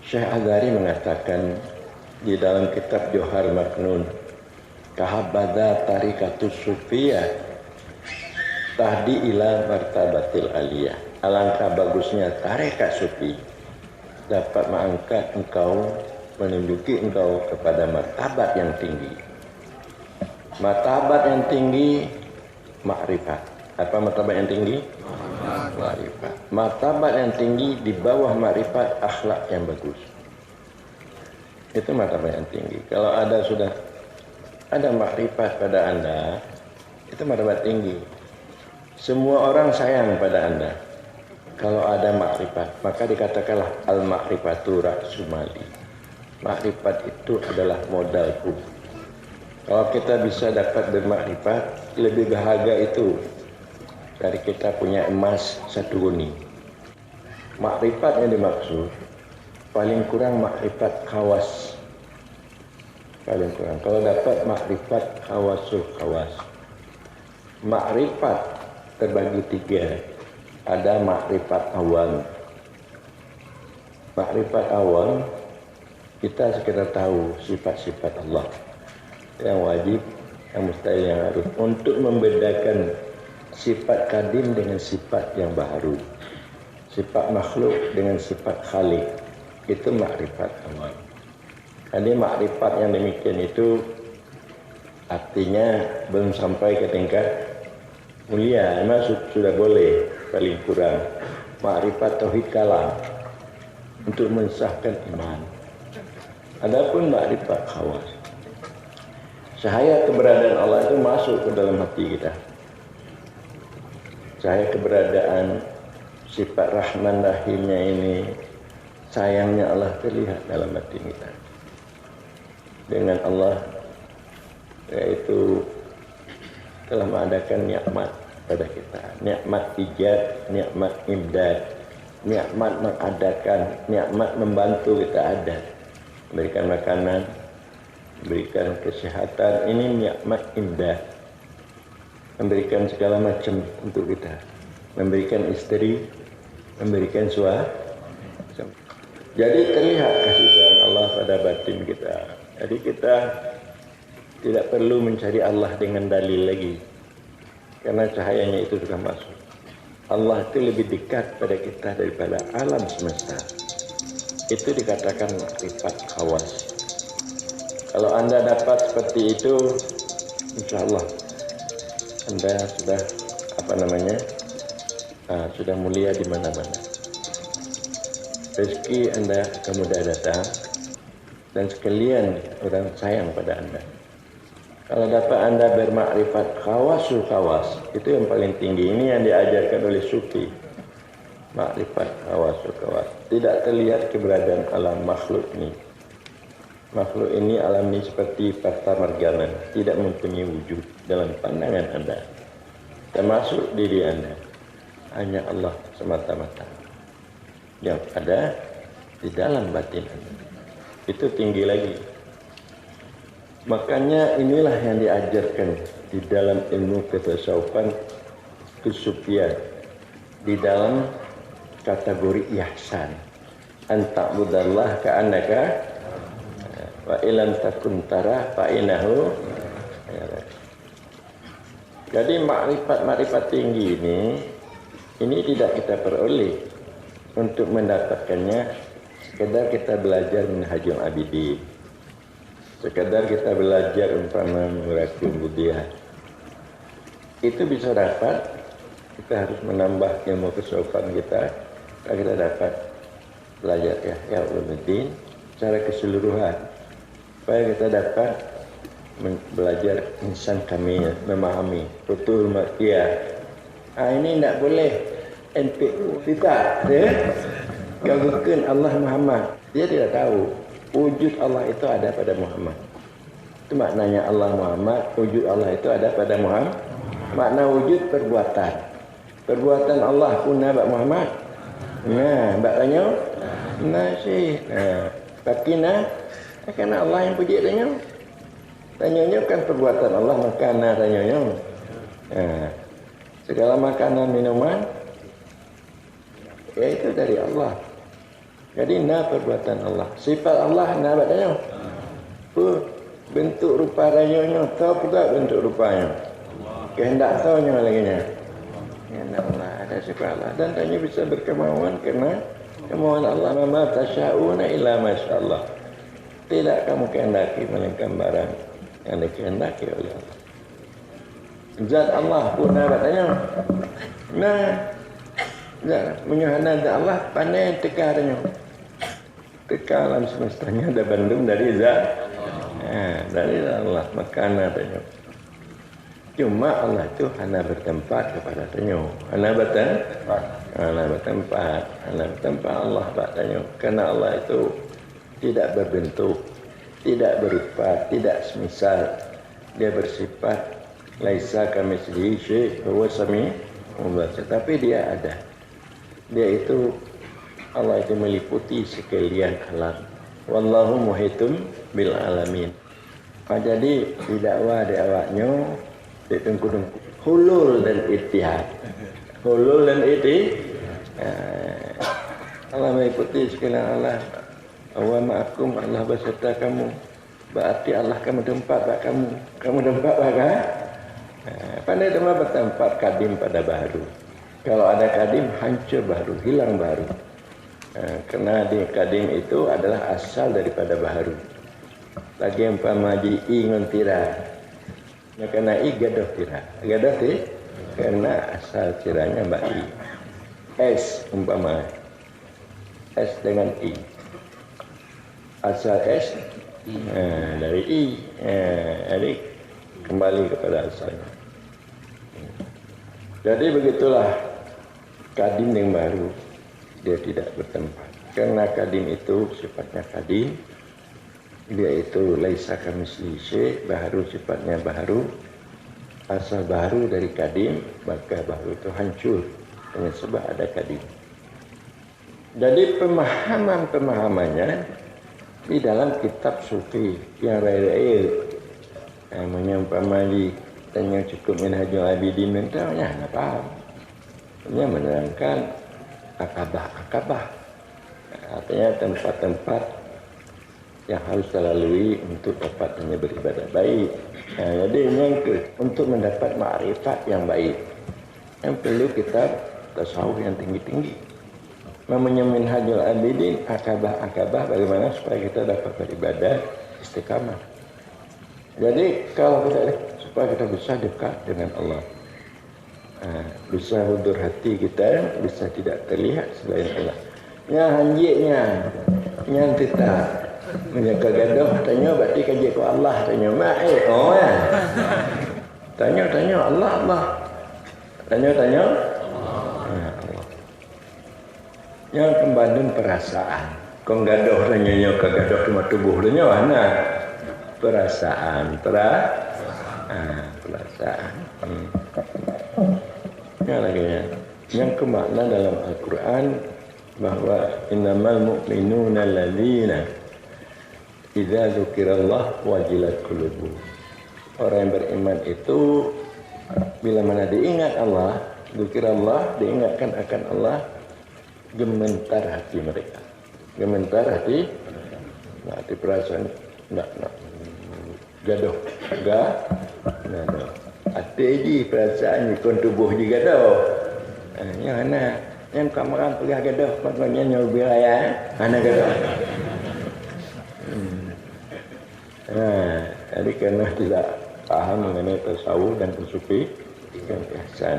Syekh Azhari mengatakan di dalam kitab Johar Maknun, kahabada tarikatus sufiyah tahdi ila martabatil aliyah. Alangkah bagusnya tarekat sufi dapat mengangkat engkau, menunjuki engkau kepada martabat yang tinggi. Martabat yang tinggi makrifat. Apa martabat yang tinggi? Makrifat. Martabat yang tinggi di bawah makrifat, akhlak yang bagus. Itu martabat yang tinggi. Kalau sudah ada makrifat pada Anda, itu martabat tinggi. Semua orang sayang pada Anda. Kalau ada makrifat, maka dikatakanlah al-makrifatu ra'sul mali. Makrifat itu adalah modalku. Kalau kita bisa dapat bermakrifat, lebih berharga itu dari kita punya emas 1 guni. Makrifat yang dimaksud paling kurang makrifat khawas. Paling kurang. Kalau dapat makrifat khawasul khawas. Makrifat terbagi 3. Ada makrifat awam. Makrifat awam kita sekedar tahu sifat-sifat Allah yang wajib, yang mustahil, yang harus, untuk membedakan sifat kadim dengan sifat yang baru, sifat makhluk dengan sifat khalik. Itu makrifat awam. Jadi makrifat yang demikian itu artinya belum sampai ke tingkat mulia, memang sudah boleh paling kurang makrifat tauhid kalam untuk mensahkan iman. Adapun makrifat khawas, cahaya keberadaan Allah itu masuk ke dalam hati kita. Cahaya keberadaan sifat Rahman Rahimnya ini, sayangnya Allah terlihat dalam hati kita. Dengan Allah, yaitu telah mengadakan nikmat pada kita. Nikmat ijad, nikmat imdad, nikmat mengadakan, nikmat membantu kita ada. Memberikan makanan, memberikan kesehatan, ini nikmat imdad. Memberikan segala macam untuk kita. Memberikan istri, memberikan suami. Jadi terlihat kasih sayang Allah pada batin kita. Jadi kita tidak perlu mencari Allah dengan dalil lagi, karena cahayanya itu sudah masuk. Allah itu lebih dekat pada kita daripada alam semesta. Itu dikatakan makrifat khawas. Kalau Anda dapat seperti itu, insya Allah Anda sudah sudah mulia di mana-mana. Rezeki Anda akan mudah datang, dan sekalian orang sayang pada Anda. Kalau dapat Anda bermakrifat khawasul khawas, itu yang paling tinggi. Ini yang diajarkan oleh sufi. Makrifat khawasul khawas. Tidak terlihat keberadaan alam makhluk ini. Makhluk ini, alam ini seperti fata margana, tidak mempunyai wujud dalam pandangan Anda. Termasuk diri Anda. Hanya Allah semata-mata yang ada di dalam batin Anda. Itu tinggi lagi. Makanya inilah yang diajarkan di dalam ilmu ketasawufan kesufian, di dalam kategori ihsan. Anta'budallah ka'annaka wa ilam takun tara fa'inahu. Jadi makrifat tinggi ini tidak kita peroleh. Untuk mendapatkannya sekedar kita belajar Minhajul Abidin, sekadar kita belajar umpama Muratul Budiah, itu bisa dapat. Kita harus menambah ilmu kesopan kita agar kita dapat belajar ya ulumuddin secara keseluruhan, supaya kita dapat belajar insan kamil, memahami betul makiyah. Ini tidak boleh NPU kita gabungkan Allah Muhammad. Dia tidak tahu wujud Allah itu ada pada Muhammad. Itu maknanya Allah Muhammad, wujud Allah itu ada pada Muhammad. Makna wujud perbuatan. Perbuatan Allah punah bak Muhammad. Nah, bak tanya. Nah sih. Nah, bakina karena Allah yang puji tanya. Tanyanya kan perbuatan Allah, makana tanyanya. Nah, segala makanan minuman, ya itu dari Allah. Jadi na perbuatan Allah. Sifat Allah na batanya. Bentuk rupa rayanya, tahu pula bentuk rupanya. Kehendak taunya lagi nya. Kehendak Allah ada sifat Allah dan hanya bisa berkemauan karena kemauan Allah ma tasyauna illa masyaallah. Tidak kamu kehendaki melainkan barang yang dikehendaki oleh Allah. Zat Allah pun katanya. Nah, menyuhana zat Allah pandai tekarnya. Teka alam semestanya ada bandung dari zat. Dari Allah makana tanya. Cuma Allah itu hanya bertempat kepada tanya. Hanya bertempat Allah tanya. Karena Allah itu tidak berbentuk, tidak berupa, tidak semisal. Dia bersifat laisa kamitslihi syai' huwa sami'ul basir. Tapi dia ada. Dia itu Allah itu meliputi sekalian alam. Wallahu muhitum bil alamin. Jadi dakwah-dakwahnya ditunggu hulul dan ittihad. Hulul dan ittihad. Allah meliputi sekalian Allah. Wa ma'akum Allah beserta kamu. Berarti Allah kamu tempat bak kamu. Kamu tempat bak kan? Pandai tempat bertempat kadim pada baru. Kalau ada kadim hancur baru, hilang baru. Karena di kadim itu adalah asal daripada baharu. Lagi yang pamaji ingon tira. Karena i gadoh tira. Gadoh ti karena asal tiranya mbak i. S umpama S dengan i. Asal S dari i. Jadi kembali kepada asalnya. Jadi begitulah kadim yang baru. Dia tidak bertempat. Karena kadim itu sifatnya kadim. Dia itu laisa kamitslihi syai', baharu sifatnya baharu. Asal baharu dari kadim, maka baharu itu hancur dengan sebab ada kadim. Jadi pemahamannya di dalam kitab sufi yang lain-lain. Menyampaikan tanya cukup Minhajul Abidin mentahnya enggak paham. Dia menerangkan akabah. Artinya tempat-tempat yang harus dilalui untuk dapatnya beribadah baik. Jadi yang untuk mendapat makrifat yang baik, yang perlu kita tasawuf yang tinggi-tinggi. Namanya Minhajul Abidin, akabah bagaimana supaya kita dapat beribadah istiqamah. Jadi kalau supaya kita bisa dekat dengan Allah. Bisa hudur hati kita, bisa tidak terlihat selain Allah. Ya hanjiknya, yang kita menjaga gaduh, tanya berarti kaji ku Allah, tanya tanya Allah. Tanya Allah. Yang kembali perasaan. Kau gaduh tanya ke gaduh cuma tubuh tanya mana? Perasaan. Yang kemakna dalam Al-Quran bahwa innamal mu'minuna alladzina idza dzukirallah wajilat qulubuhum. Orang yang beriman itu bila mana diingat Allah, dzukirallah, diingatkan akan Allah, gemetar hati mereka. Gemetar hati, hati perasaan enggak gaduh. Hati di perasaan ikon tubuh juga gaduh. Yang kamaran pergi gaduh, maknanya nyobi raya, mana gaduh. Jadi karena tidak paham mengenai tasawuf dan sufi dan ihsan.